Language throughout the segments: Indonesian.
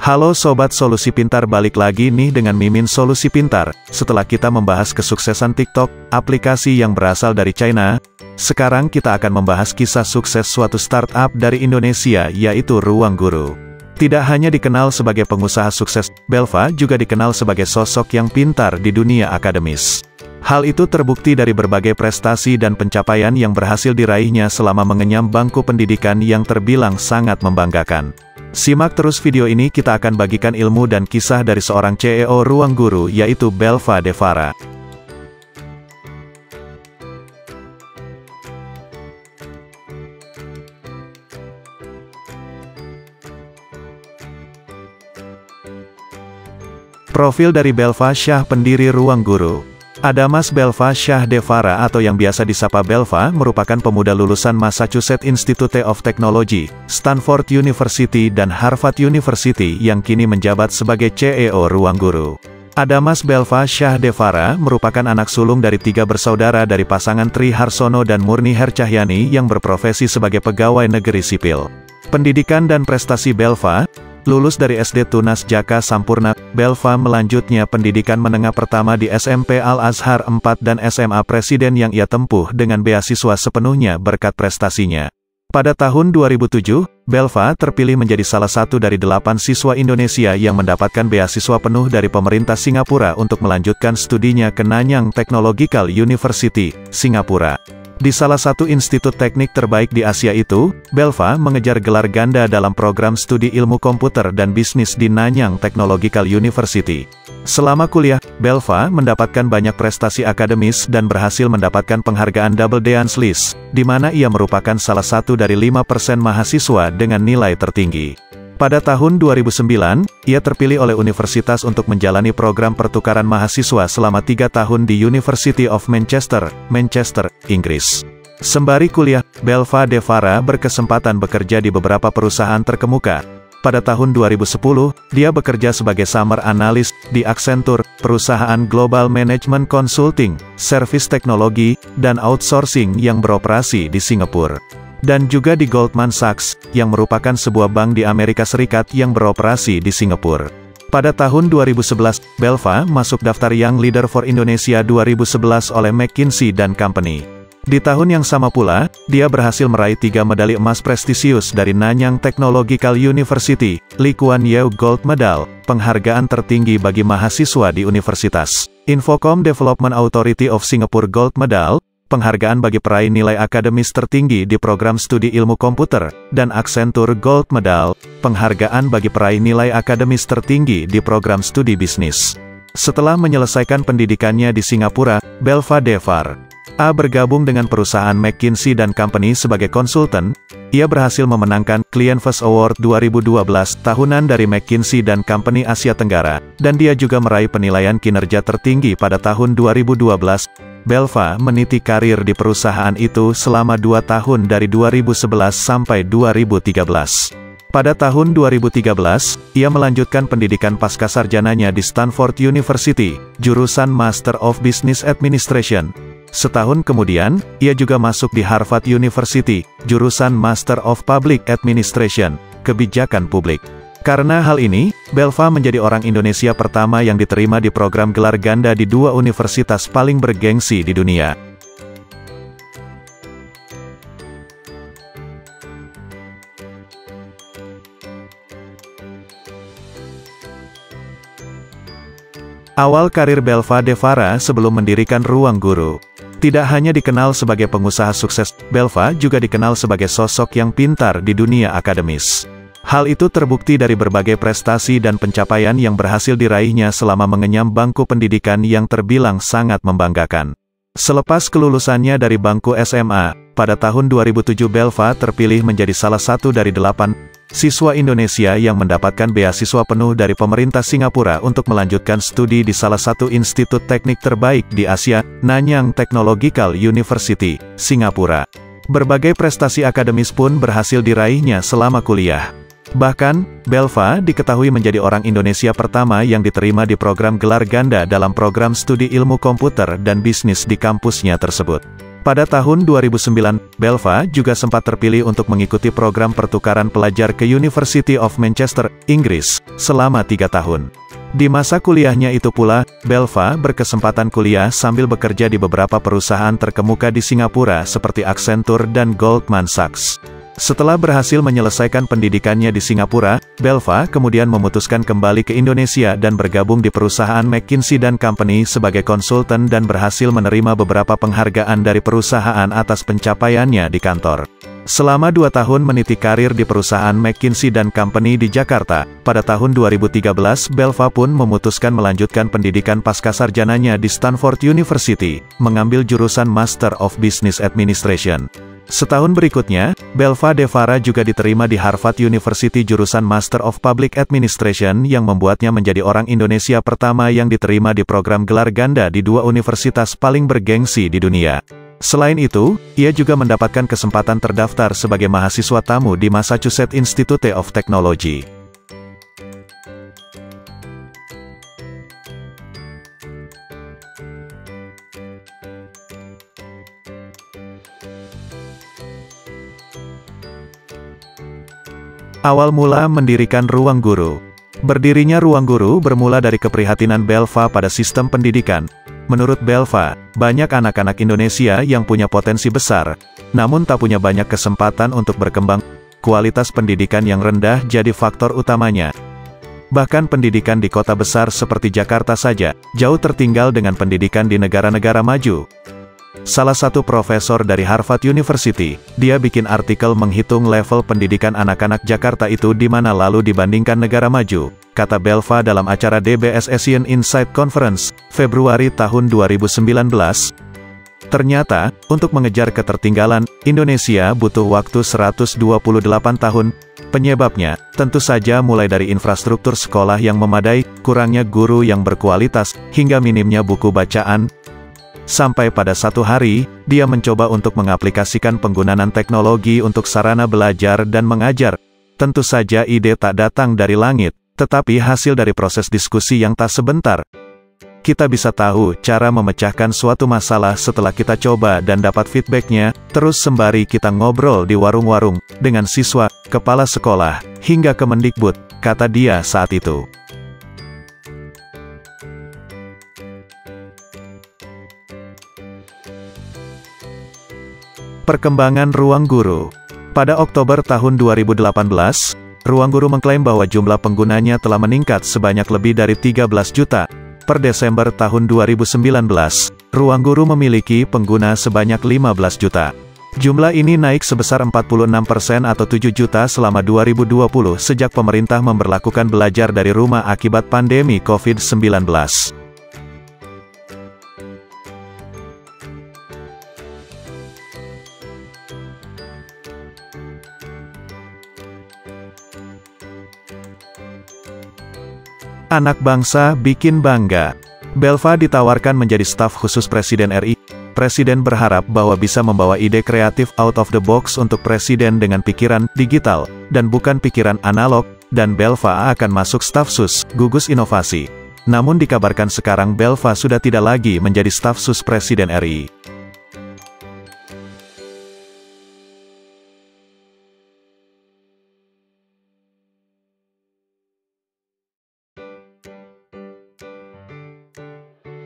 Halo Sobat Solusi Pintar, balik lagi nih dengan Mimin Solusi Pintar. Setelah kita membahas kesuksesan TikTok, aplikasi yang berasal dari China, sekarang kita akan membahas kisah sukses suatu startup dari Indonesia, yaitu Ruang Guru. Tidak hanya dikenal sebagai pengusaha sukses, Belva juga dikenal sebagai sosok yang pintar di dunia akademis. Hal itu terbukti dari berbagai prestasi dan pencapaian yang berhasil diraihnya selama mengenyam bangku pendidikan yang terbilang sangat membanggakan. Simak terus video ini, kita akan bagikan ilmu dan kisah dari seorang CEO Ruang Guru, yaitu Belva Devara. Profil dari Belva Syah, pendiri Ruang Guru. Adamas Belva Syah Devara atau yang biasa disapa Belva merupakan pemuda lulusan Massachusetts Institute of Technology, Stanford University dan Harvard University yang kini menjabat sebagai CEO Ruang Guru. Adamas Belva Syah Devara merupakan anak sulung dari 3 bersaudara dari pasangan Tri Harsono dan Murni Hercahyani yang berprofesi sebagai pegawai negeri sipil. Pendidikan dan prestasi Belva: lulus dari SD Tunas Jaka Sampurna, Belva melanjutnya pendidikan menengah pertama di SMP Al-Azhar 4 dan SMA Presiden yang ia tempuh dengan beasiswa sepenuhnya berkat prestasinya. Pada tahun 2007, Belva terpilih menjadi salah satu dari 8 siswa Indonesia yang mendapatkan beasiswa penuh dari pemerintah Singapura untuk melanjutkan studinya ke Nanyang Technological University, Singapura. Di salah satu institut teknik terbaik di Asia itu, Belva mengejar gelar ganda dalam program studi ilmu komputer dan bisnis di Nanyang Technological University. Selama kuliah, Belva mendapatkan banyak prestasi akademis dan berhasil mendapatkan penghargaan Double Dean's List, di mana ia merupakan salah satu dari 5% mahasiswa dengan nilai tertinggi. Pada tahun 2009, ia terpilih oleh universitas untuk menjalani program pertukaran mahasiswa selama 3 tahun di University of Manchester, Manchester, Inggris. Sembari kuliah, Belva Devara berkesempatan bekerja di beberapa perusahaan terkemuka. Pada tahun 2010, dia bekerja sebagai Summer Analyst di Accenture, perusahaan Global Management Consulting, Service Teknologi, dan Outsourcing yang beroperasi di Singapura. Dan juga di Goldman Sachs, yang merupakan sebuah bank di Amerika Serikat yang beroperasi di Singapura. Pada tahun 2011, Belva masuk daftar Young Leader for Indonesia 2011 oleh McKinsey & Company. Di tahun yang sama pula, dia berhasil meraih 3 medali emas prestisius dari Nanyang Technological University, Lee Kuan Yew Gold Medal, penghargaan tertinggi bagi mahasiswa di universitas, Infocom Development Authority of Singapore Gold Medal, penghargaan bagi peraih nilai akademis tertinggi di program studi ilmu komputer, dan Accenture Gold Medal, penghargaan bagi peraih nilai akademis tertinggi di program studi bisnis. Setelah menyelesaikan pendidikannya di Singapura, Belva Devara bergabung dengan perusahaan McKinsey & Company sebagai konsultan. Ia berhasil memenangkan Client First Award 2012 tahunan dari McKinsey & Company Asia Tenggara, dan dia juga meraih penilaian kinerja tertinggi pada tahun 2012. Belva meniti karir di perusahaan itu selama 2 tahun dari 2011 sampai 2013. Pada tahun 2013, ia melanjutkan pendidikan pascasarjananya di Stanford University, jurusan Master of Business Administration. Setahun kemudian, ia juga masuk di Harvard University, jurusan Master of Public Administration, kebijakan publik. Karena hal ini, Belva menjadi orang Indonesia pertama yang diterima di program gelar ganda di 2 universitas paling bergengsi di dunia. Awal karir Belva Devara sebelum mendirikan Ruang Guru. Tidak hanya dikenal sebagai pengusaha sukses, Belva juga dikenal sebagai sosok yang pintar di dunia akademis. Hal itu terbukti dari berbagai prestasi dan pencapaian yang berhasil diraihnya selama mengenyam bangku pendidikan yang terbilang sangat membanggakan. Selepas kelulusannya dari bangku SMA, pada tahun 2007 Belva terpilih menjadi salah satu dari 8 siswa Indonesia yang mendapatkan beasiswa penuh dari pemerintah Singapura untuk melanjutkan studi di salah satu institut teknik terbaik di Asia, Nanyang Technological University, Singapura. Berbagai prestasi akademis pun berhasil diraihnya selama kuliah. Bahkan, Belva diketahui menjadi orang Indonesia pertama yang diterima di program gelar ganda dalam program studi ilmu komputer dan bisnis di kampusnya tersebut. Pada tahun 2009, Belva juga sempat terpilih untuk mengikuti program pertukaran pelajar ke University of Manchester, Inggris, selama 3 tahun. Di masa kuliahnya itu pula, Belva berkesempatan kuliah sambil bekerja di beberapa perusahaan terkemuka di Singapura seperti Accenture dan Goldman Sachs. Setelah berhasil menyelesaikan pendidikannya di Singapura, Belva kemudian memutuskan kembali ke Indonesia dan bergabung di perusahaan McKinsey & Company sebagai konsultan dan berhasil menerima beberapa penghargaan dari perusahaan atas pencapaiannya di kantor. Selama 2 tahun meniti karir di perusahaan McKinsey & Company di Jakarta, pada tahun 2013 Belva pun memutuskan melanjutkan pendidikan pascasarjananya di Stanford University, mengambil jurusan Master of Business Administration. Setahun berikutnya, Belva Devara juga diterima di Harvard University jurusan Master of Public Administration yang membuatnya menjadi orang Indonesia pertama yang diterima di program gelar ganda di 2 universitas paling bergengsi di dunia. Selain itu, ia juga mendapatkan kesempatan terdaftar sebagai mahasiswa tamu di Massachusetts Institute of Technology. Awal mula mendirikan Ruang Guru. Berdirinya Ruang Guru bermula dari keprihatinan Belva pada sistem pendidikan. Menurut Belva, banyak anak-anak Indonesia yang punya potensi besar, namun tak punya banyak kesempatan untuk berkembang. Kualitas pendidikan yang rendah jadi faktor utamanya. Bahkan pendidikan di kota besar seperti Jakarta saja, jauh tertinggal dengan pendidikan di negara-negara maju. Salah satu profesor dari Harvard University, dia bikin artikel menghitung level pendidikan anak-anak Jakarta itu di mana lalu dibandingkan negara maju, kata Belva dalam acara DBS Asian Insight Conference, Februari tahun 2019. Ternyata, untuk mengejar ketertinggalan, Indonesia butuh waktu 128 tahun. Penyebabnya, tentu saja mulai dari infrastruktur sekolah yang memadai, kurangnya guru yang berkualitas, hingga minimnya buku bacaan. Sampai pada satu hari, dia mencoba untuk mengaplikasikan penggunaan teknologi untuk sarana belajar dan mengajar. Tentu saja ide tak datang dari langit, tetapi hasil dari proses diskusi yang tak sebentar. Kita bisa tahu cara memecahkan suatu masalah setelah kita coba dan dapat feedbacknya, terus sembari kita ngobrol di warung-warung, dengan siswa, kepala sekolah, hingga Kemendikbud, kata dia saat itu. Perkembangan Ruang Guru. Pada Oktober tahun 2018, Ruang Guru mengklaim bahwa jumlah penggunanya telah meningkat sebanyak lebih dari 13 juta. Per Desember tahun 2019, Ruang Guru memiliki pengguna sebanyak 15 juta. Jumlah ini naik sebesar 46% atau 7 juta selama 2020 sejak pemerintah memberlakukan belajar dari rumah akibat pandemi COVID-19. Anak bangsa bikin bangga. Belva ditawarkan menjadi staf khusus Presiden RI. Presiden berharap bahwa bisa membawa ide kreatif out of the box untuk Presiden dengan pikiran digital, dan bukan pikiran analog, dan Belva akan masuk staf sus, gugus inovasi. Namun dikabarkan sekarang Belva sudah tidak lagi menjadi staf sus Presiden RI.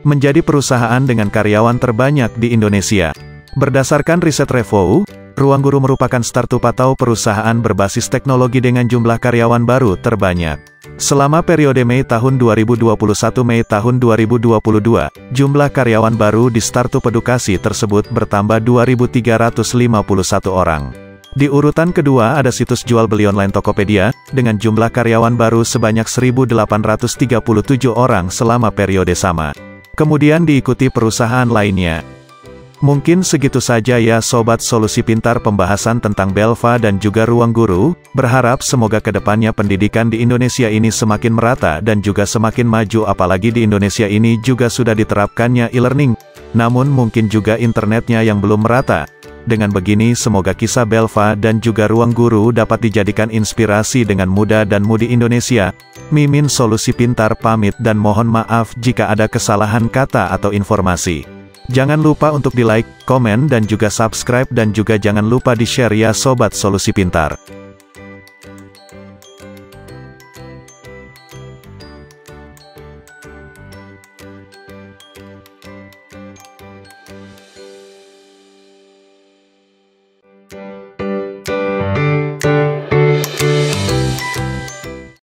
Menjadi perusahaan dengan karyawan terbanyak di Indonesia. Berdasarkan riset Revow, Ruang Guru merupakan startup atau perusahaan berbasis teknologi dengan jumlah karyawan baru terbanyak. Selama periode Mei tahun 2021-Mei tahun 2022, jumlah karyawan baru di startup edukasi tersebut bertambah 2.351 orang. Di urutan kedua ada situs jual beli online Tokopedia, dengan jumlah karyawan baru sebanyak 1.837 orang selama periode sama. Kemudian diikuti perusahaan lainnya. Mungkin segitu saja ya Sobat Solusi Pintar pembahasan tentang Belva dan juga Ruang Guru, berharap semoga kedepannya pendidikan di Indonesia ini semakin merata dan juga semakin maju apalagi di Indonesia ini juga sudah diterapkannya e-learning, namun mungkin juga internetnya yang belum merata. Dengan begini semoga kisah Belva dan juga Ruang Guru dapat dijadikan inspirasi dengan muda dan mudi Indonesia. Mimin Solusi Pintar pamit dan mohon maaf jika ada kesalahan kata atau informasi. Jangan lupa untuk di like, komen dan juga subscribe dan juga jangan lupa di share ya Sobat Solusi Pintar.